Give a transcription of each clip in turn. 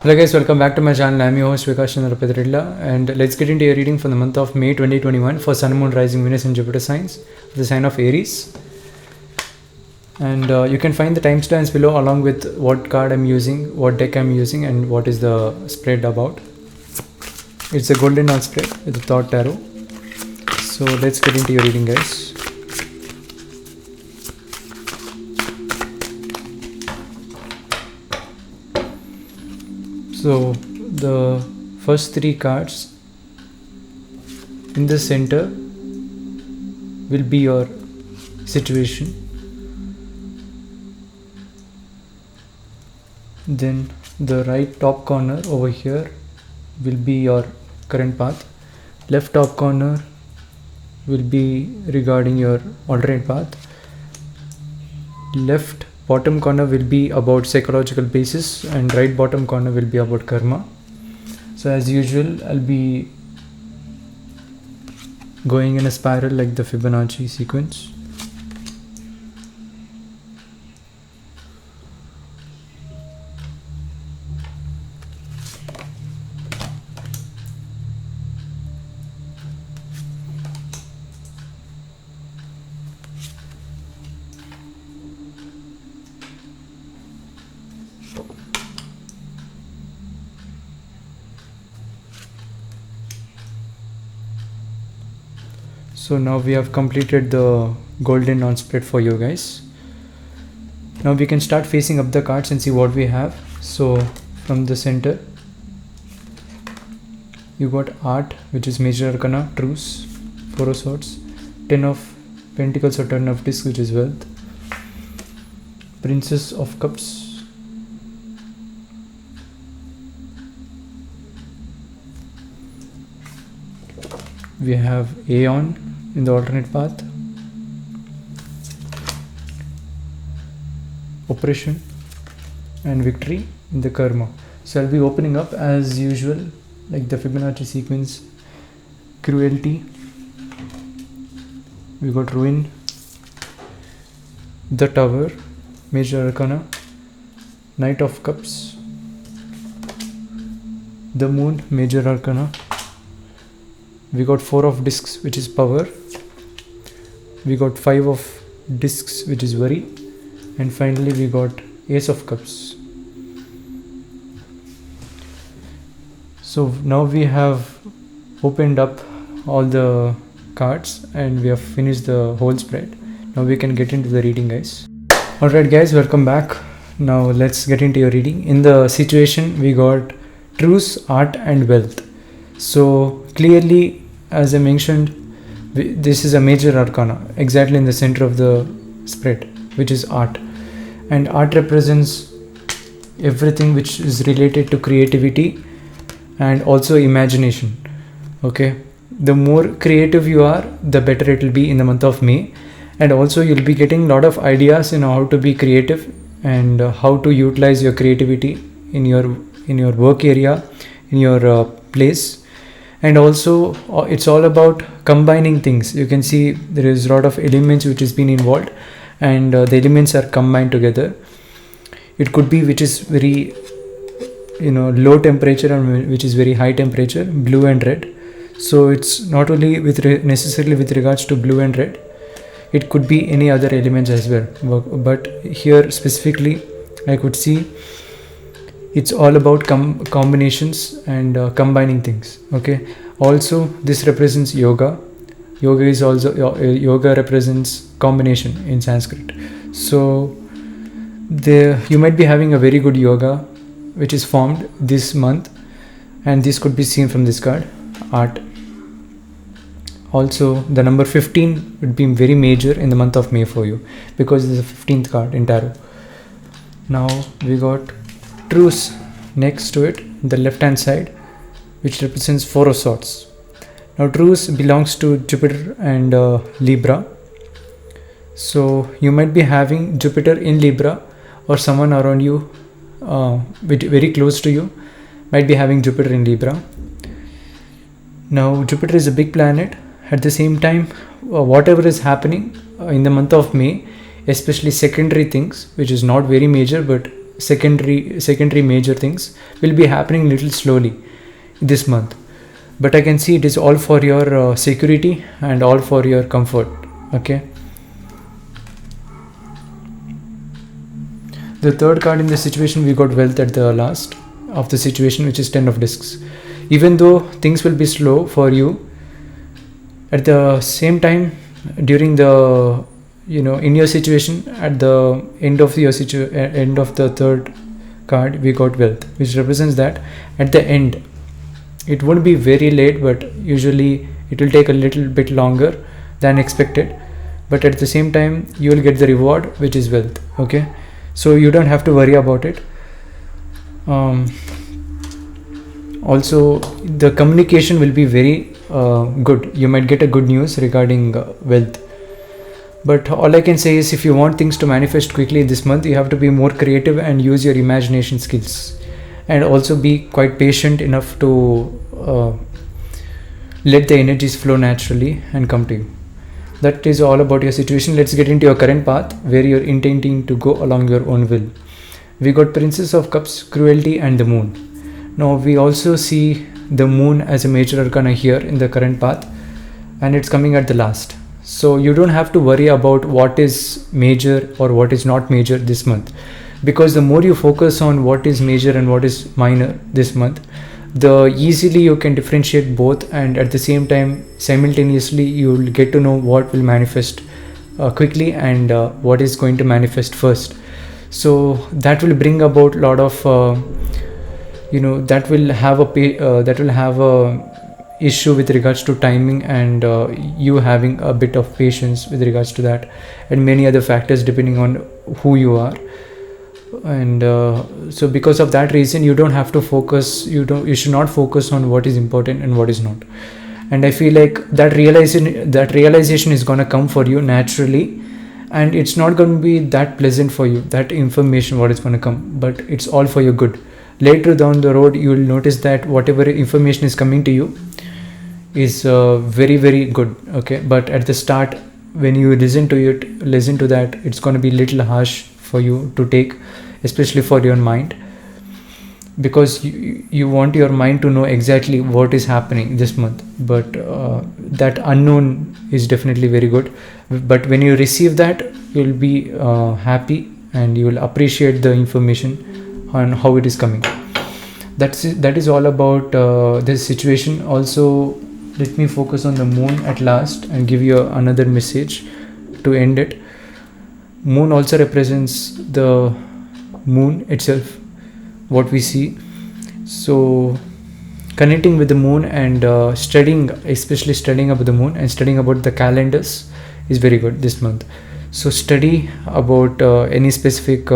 Hello guys, welcome back to my channel. I am your host Vikash Chandra Pedrilla, and let's get into your reading for the month of May 2021 for Sun, Moon, Rising, Venus and Jupiter signs, the sign of Aries. And you can find the timestamps below along with what card I'm using, what deck I'm using, and what is the spread about. It's a golden dawn spread with the Thought Tarot. So let's get into your reading, guys. So the first three cards in the center will be your situation. Then the right top corner over here will be your current path. Left top corner will be regarding your alternate path. Left bottom corner will be about psychological basis, and right bottom corner will be about karma. So as usual, I'll be going in a spiral like the Fibonacci sequence. So now we have completed the golden dawn spread for you guys. Now we can start facing up the cards and see what we have. So from the center, you got Art, which is Major Arcana, Truce, Four of Swords, Ten of Pentacles or Ten of Discs, which is Wealth, Princess of Cups, we have Aeon in the alternate path, Oppression, and Victory in the Karma. So I'll be opening up as usual like the Fibonacci sequence. Cruelty, we got Ruin, the Tower, Major Arcana, Knight of Cups, the Moon, Major Arcana, we got Four of Discs, which is Power, we got Five of Discs, which is Worry, and finally we got Ace of Cups. So now we have opened up all the cards and we have finished the whole spread. Now we can get into the reading, guys. Alright guys, welcome back. Now let's get into your reading. In the situation we got Truce, Art and Wealth. So clearly, as I mentioned, this is a major arcana exactly in the center of the spread, which is Art. And Art represents everything which is related to creativity and also imagination. Okay, the more creative you are, the better it will be in the month of May. And also you'll be getting a lot of ideas in how to be creative and how to utilize your creativity in your work area, in your place. And also it's all about combining things. You can see there is a lot of elements which has been involved, and the elements are combined together. It could be which is very low temperature and which is very high temperature, blue and red. So it's not only necessarily with regards to blue and red, it could be any other elements as well, but here specifically I could see it's all about combinations and combining things. Okay, also this represents yoga. Yoga represents combination in Sanskrit. So you might be having a very good yoga which is formed this month, and this could be seen from this card, Art. Also the number 15 would be very major in the month of May for you because it is the 15th card in tarot. Now we got Truce next to it, the left hand side, which represents Four of Swords. Now Truce belongs to Jupiter and Libra. So you might be having Jupiter in Libra, or someone around you very close to you might be having Jupiter in Libra. Now Jupiter is a big planet. At the same time, whatever is happening in the month of May, especially secondary things, which is not very major, but secondary major things will be happening little slowly this month. But I can see it is all for your security and all for your comfort. Okay. The third card in the situation, we got wealth at the last of the situation, which is 10 of discs. Even though things will be slow for you, at the same time, during the in your situation, at the end of your end of the third card, we got wealth, which represents that at the end it won't be very late, but usually it will take a little bit longer than expected, but at the same time you will get the reward, which is wealth. Okay, so you don't have to worry about it. Also, the communication will be very good. You might get a good news regarding wealth. But all I can say is, if you want things to manifest quickly this month, you have to be more creative and use your imagination skills, and also be quite patient enough to let the energies flow naturally and come to you. That is all about your situation. Let's get into your current path, where you're intending to go along your own will. We got Princess of Cups, Cruelty, and the Moon. Now we also see the Moon as a major arcana here in the current path, and it's coming at the last. So you don't have to worry about what is major or what is not major this month, because the more you focus on what is major and what is minor this month, the easily you can differentiate both, and at the same time simultaneously you will get to know what will manifest quickly and what is going to manifest first. So that will bring about a lot of that will have a issue with regards to timing, and you having a bit of patience with regards to that, and many other factors depending on who you are. And so because of that reason, you don't have to focus, you should not focus on what is important and what is not. And I feel like that realization is going to come for you naturally, and it's not going to be that pleasant for you, that information what is going to come, but it's all for your good. Later down the road, you will notice that whatever information is coming to you is very, very good. Okay, but at the start, when you listen to that, it's going to be little harsh for you to take, especially for your mind, because you want your mind to know exactly what is happening this month. But that unknown is definitely very good. But when you receive that, you'll be happy, and you will appreciate the information on how it is coming. That is all about this situation. Also, let me focus on the Moon at last and give you another message to end it. Moon also represents the moon itself, what we see. So connecting with the moon and especially studying about the moon and studying about the calendars is very good this month. So study about any specific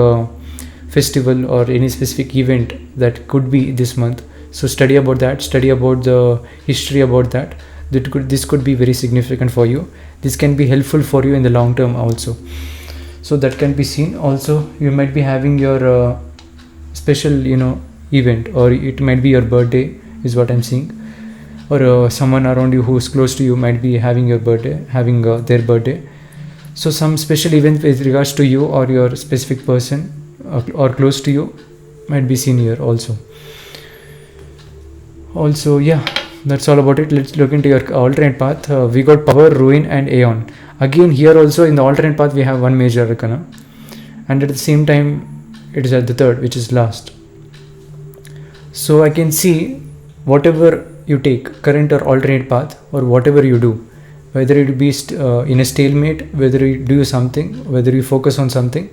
festival or any specific event that could be this month. So study about that, study about the history about that. This could be very significant for you. This can be helpful for you in the long term also. So that can be seen. Also, you might be having your special event, or it might be your birthday is what I'm seeing, or someone around you who is close to you might be having their birthday. So some special event with regards to you or your specific person or close to you might be seen here also. Yeah, that's all about it. Let's look into your alternate path. We got Power, Ruin, and Aeon. Again, here also in the alternate path we have one major arcana, and at the same time it is at the third, which is last. So I can see whatever you take, current or alternate path, or whatever you do, whether it be in a stalemate, whether you do something, whether you focus on something,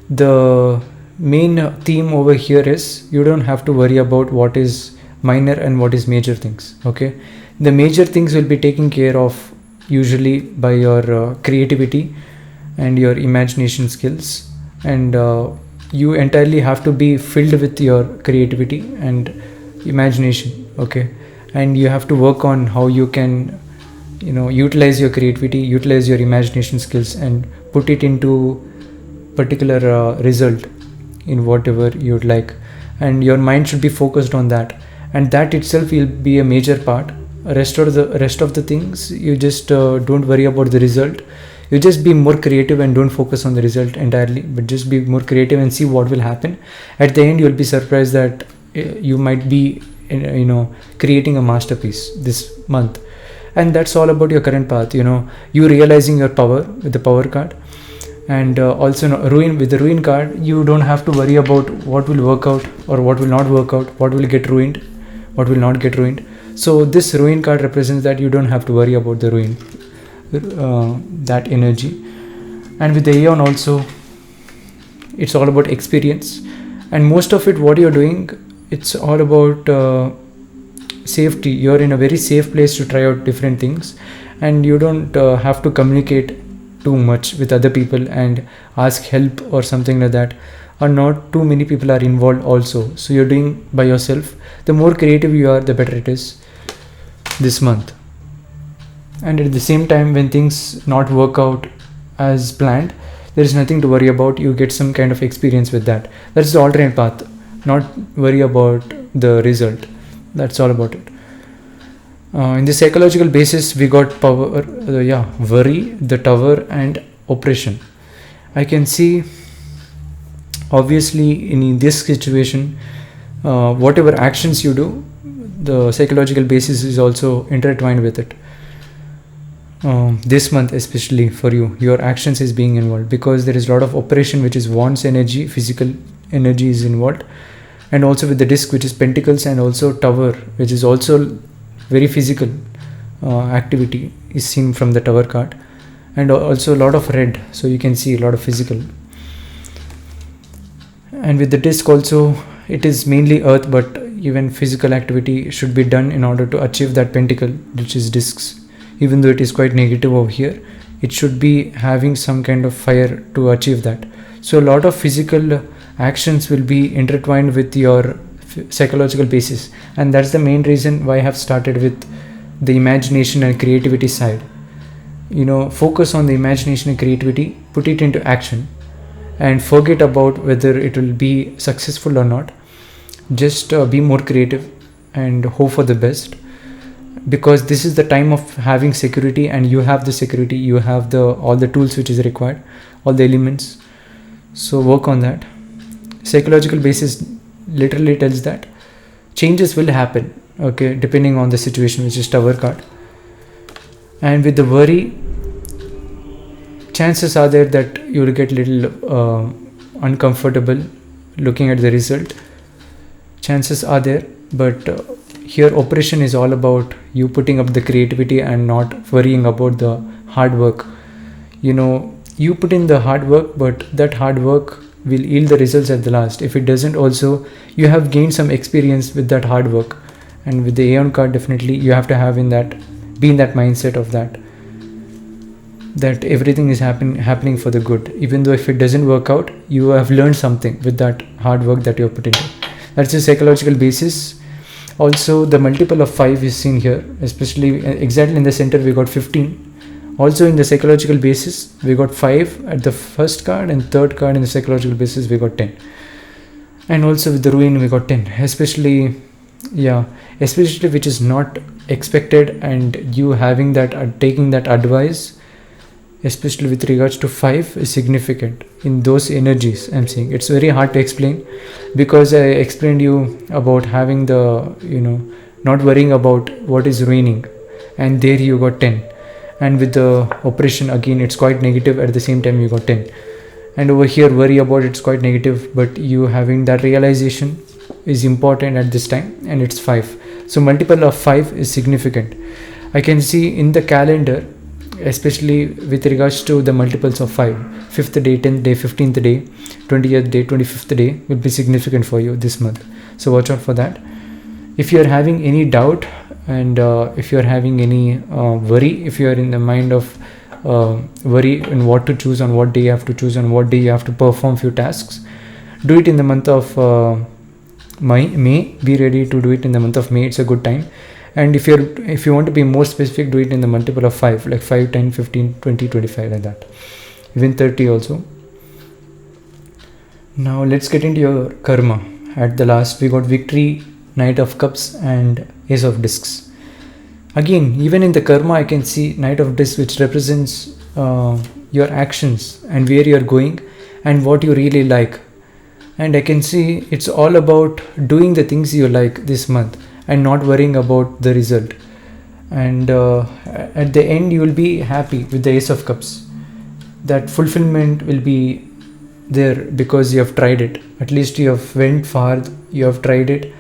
the main theme over here is you don't have to worry about what is minor and what is major things. Okay, the major things will be taken care of usually by your creativity and your imagination skills, and you entirely have to be filled with your creativity and imagination. Okay, and you have to work on how you can utilize your creativity, utilize your imagination skills, and put it into particular result in whatever you'd like, and your mind should be focused on that, and that itself will be a major part. Rest of the things, you just don't worry about the result. You just be more creative and don't focus on the result entirely, but just be more creative and see what will happen. At the end, you'll be surprised that you might be creating a masterpiece this month. And that's all about your current path. You realizing your power with the power card. And also ruin with the ruin card, you don't have to worry about what will work out or what will not work out, what will get ruined, what will not get ruined. So this ruin card represents that you don't have to worry about the ruin, that energy. And with the Aeon also, it's all about experience, and most of it what you're doing, it's all about safety. You're in a very safe place to try out different things, and you don't have to communicate too much with other people and ask help or something like that, or not too many people are involved also. So you're doing by yourself. The more creative you are, the better it is this month. And at the same time, when things not work out as planned, there is nothing to worry about. You get some kind of experience with that. That's the alternate path. Not worry about the result. That's all about it. In the psychological basis, we got power, worry, the Tower, and oppression. I can see, obviously, in this situation, whatever actions you do, the psychological basis is also intertwined with it. This month, especially for you, your actions is being involved, because there is a lot of oppression, which is wands energy, physical energy is involved, and also with the disc, which is Pentacles, and also Tower, which is also very physical activity is seen from the Tower card, and also a lot of red, so you can see a lot of physical. And with the disc also, it is mainly earth, but even physical activity should be done in order to achieve that pentacle, which is discs. Even though it is quite negative over here, it should be having some kind of fire to achieve that. So a lot of physical actions will be intertwined with your psychological basis, and that's the main reason why I have started with the imagination and creativity side. Focus on the imagination and creativity, put it into action, and forget about whether it will be successful or not. Just be more creative and hope for the best, because this is the time of having security, and you have the security, you have all the tools which is required, all the elements. So work on that. Psychological basis literally tells that changes will happen, okay, depending on the situation, which is Tower card. And with the worry, chances are there that you will get little uncomfortable looking at the result. Chances are there, but here oppression is all about you putting up the creativity and not worrying about the hard work. You put in the hard work, but that hard work will yield the results at the last. If it doesn't, also you have gained some experience with that hard work. And with the Aeon card, definitely you have to have be in that mindset of that everything is happening for the good. Even though if it doesn't work out, you have learned something with that hard work that you have put into. That's the psychological basis. Also, the multiple of 5 is seen here, especially exactly in the center we got 15. Also in the psychological basis, we got 5 at the first card, and third card in the psychological basis we got 10. And also with the ruin we got 10, especially which is not expected, and you having that taking that advice, especially with regards to 5, is significant in those energies. I'm saying it's very hard to explain, because I explained you about having the not worrying about what is ruining, and there you got 10. And with the oppression, again it's quite negative, at the same time you got 10. And over here worry about it's quite negative, but you having that realization is important at this time, and it's 5. So multiple of 5 is significant. I can see in the calendar, especially with regards to the multiples of 5, 5th day, 10th day, 15th day, 20th day, 25th day will be significant for you this month. So watch out for that. If you are having any doubt, and if you are having any worry, if you are in the mind of worry in what to choose, on what day you have to choose, on what day you have to perform few tasks, do it in the month of May. Be ready to do it in the month of May. It's a good time. And if you want to be more specific, do it in the multiple of 5, like 5, 10, 15, 20, 25, like that, even 30 also. Now let's get into your karma. At the last we got victory, Knight of Cups, and Ace of Discs. Again, even in the karma I can see Knight of Discs, which represents your actions and where you're going and what you really like. And I can see it's all about doing the things you like this month and not worrying about the result. And at the end, you will be happy with the Ace of Cups. That fulfillment will be there because you have tried it. At least you have went far, you have tried it,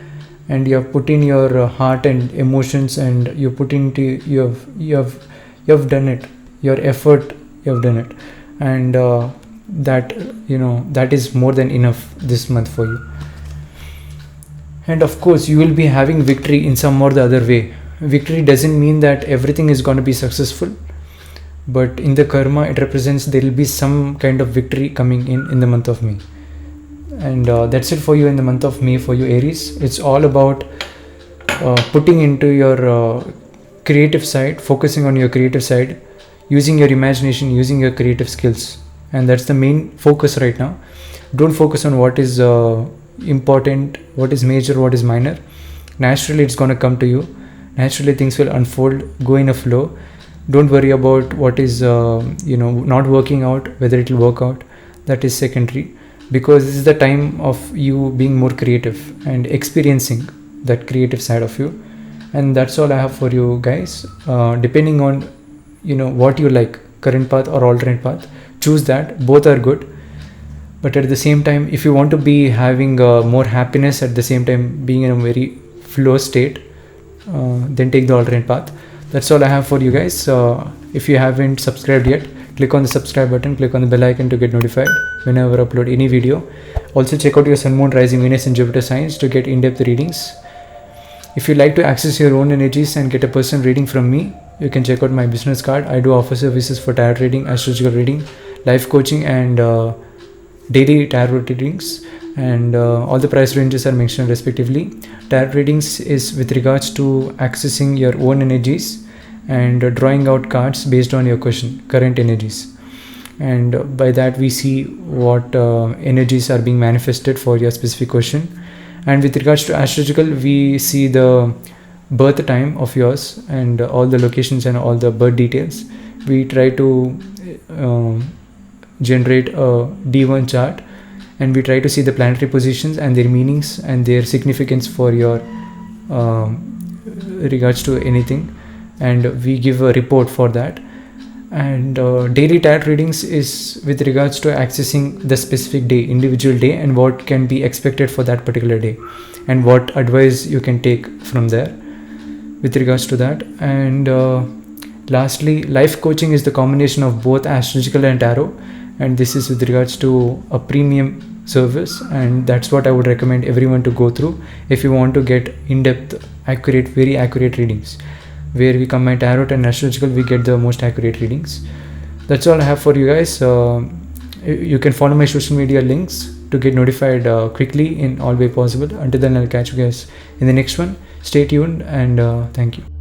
and you have put in your heart and emotions, and you have done it. Your effort, you have done it, and that is more than enough this month for you. And of course, you will be having victory in some or the other way. Victory doesn't mean that everything is going to be successful, but in the karma it represents there will be some kind of victory coming in the month of May. And that's it for you in the month of May for you, Aries. It's all about putting into your creative side, focusing on your creative side, using your imagination, using your creative skills, and that's the main focus right now. Don't focus on what is important, what is major, what is minor. Naturally it's going to come to you. Naturally things will unfold, go in a flow. Don't worry about what is not working out, whether it will work out. That is secondary, because this is the time of you being more creative and experiencing that creative side of you. And that's all I have for you guys. Depending on what you like, current path or alternate path, choose that. Both are good, but at the same time, if you want to be having more happiness at the same time being in a very flow state, then take the alternate path. That's all I have for you guys. If you haven't subscribed yet, click on the subscribe button, click on the bell icon to get notified whenever I upload any video. Also check out your Sun, Moon, Rising, Venus and Jupiter signs to get in-depth readings. If you like to access your own energies and get a personal reading from me, you can check out my business card. I do offer services for tarot reading, astrological reading, life coaching and daily tarot readings, and all the price ranges are mentioned respectively. Tarot readings is with regards to accessing your own energies and drawing out cards based on your question, current energies, and by that we see what energies are being manifested for your specific question. And with regards to astrological, we see the birth time of yours and all the locations and all the birth details. We try to generate a D1 chart, and we try to see the planetary positions and their meanings and their significance for your regards to anything, and we give a report for that. And daily tarot readings is with regards to accessing the specific day, individual day, and what can be expected for that particular day and what advice you can take from there with regards to that. And lastly, life coaching is the combination of both astrological and tarot, and this is with regards to a premium service, and that's what I would recommend everyone to go through if you want to get in-depth, accurate, very accurate readings. Where we combine tarot and astrological, we get the most accurate readings. That's all I have for you guys. You can follow my social media links to get notified quickly in all way possible. Until then, I'll catch you guys in the next one. Stay tuned, and thank you.